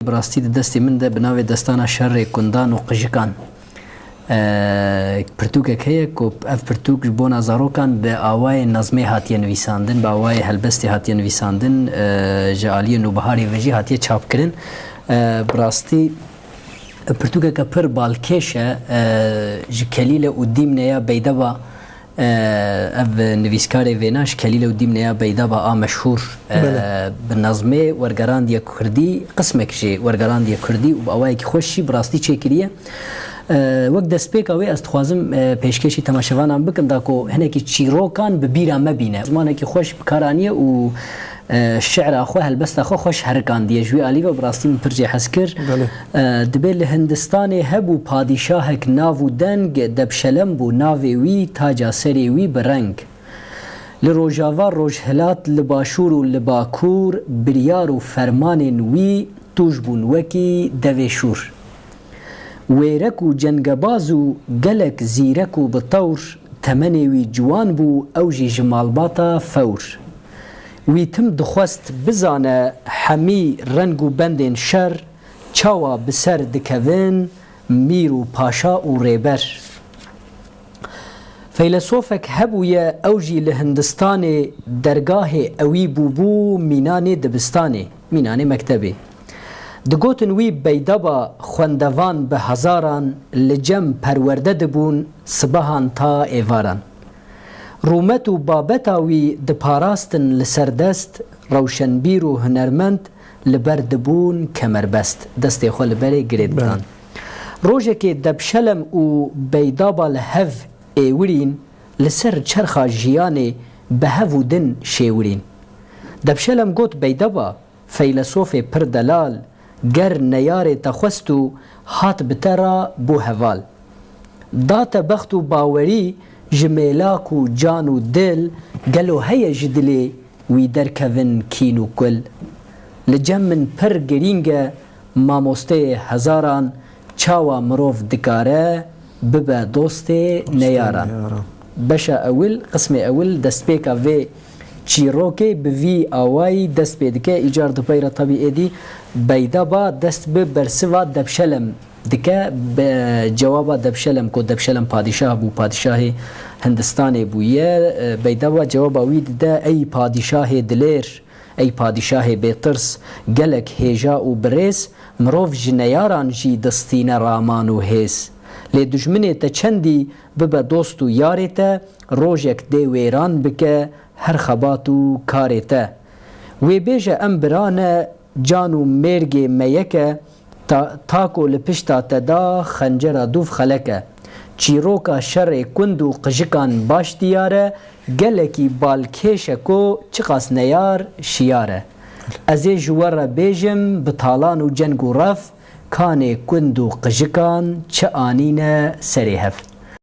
براستی دستی من ده بناوی دستانا شر کندان و قژکان پرتوک که کو اف پرتوک بونا زاروکان به آوای نظمی هاتیه نویساندن به آوای هلبستی هاتیه نویساندن جعالی نوبهاری وجی هاتیه چاپ کرن براستی پرتوک که پر بالکشه کلیل و دیم نیا بیده با اف نویسکار ویناش کلیل و دیم نیا بیده با مشهور بنظمه ورگران دیا کردی قسمه کشی ورگران دیا کردی و آوای که خوشی براستی چه کریه وقت دست پیک اوی است خوازم پیشکشی تماشاوانم بکن دا کو هنکی چیروکان ببیرا مبینه زمانه که خوش بکارانیه و شعر اخو هلبست اخو خوش هرکان دیه جوی علی و براستی من پرجه حسکر دبیل هندستان هبو پادشاهک ناو دنگ دبشلم بو ناوی وی تاجا سری وی برنگ لروجاوا روجهلات لباشور و لباکور بریار و فرمان وی توجبون وکی دویشور ویرک و جنگباز و گلک زیرک و بطور تمنی وی جوان بو اوجی جمالباتا فور وی تم دخواست بزانه همی رنگ و بندین شر چاوا بسر دکوین میر و پاشا و ریبر فیلسوفک هبوی اوجی لهندستان درگاه اوی بوبو مینان دبستان مینان مکتبی دگوتن وی بیدابا خوندوان به هزاران لجم پرورده دبون صبحان تا ایواران رومت و بابتا وی دپاراستن لسردست روشنبیر و هنرمند لبر دبون کمربست دست خو لبری گرید بدان روژه که دبشلم و بیدابا لحف ایورین لسر چرخا جیانه به هفو دن شیورین دبشلم گوت بیدابا فیلسوف پردلال گر نیار تخوستو هات بترا بو هوال دات بخت و باوری جمیلاک و جان و دل گلو هی جدلی وی درکوین کین و کل لجم من پر گرینگ ماموسته هزاران چاوا مروف دکاره ببا دوست نیاران بشا اول قسم اول دست پیکا وی چیروکی بوی آوائی دست پیدکه ایجار دو پیرا طبیعی دی بیدا با دست به برسوا دبشلم دکه جوابا دبشلم کو دبشلم پادشاه بو پادشاه هندستان بویه بیدا با جوابا وید ده ای پادشاه دلیر ای پادشاه بیترس گلک هیجا و بریس مروف جنیاران جی دستین رامان و هیس لی دجمنی تا چندی ببا دوست و یاری تا روژک دی ویران بکه هر خباتو کاریته وی بیجه ام برانه جانو مرگ میکه تاکو لپشتا تدا خنجر دوف خلکه چیروکا شر کندو قجکان باش دیاره گلکی بالکیشه کو چقاس نیار شیاره ازی جوار بیجم بطالان و جنگ و رف کان کندو قجکان چه آنین سری هفت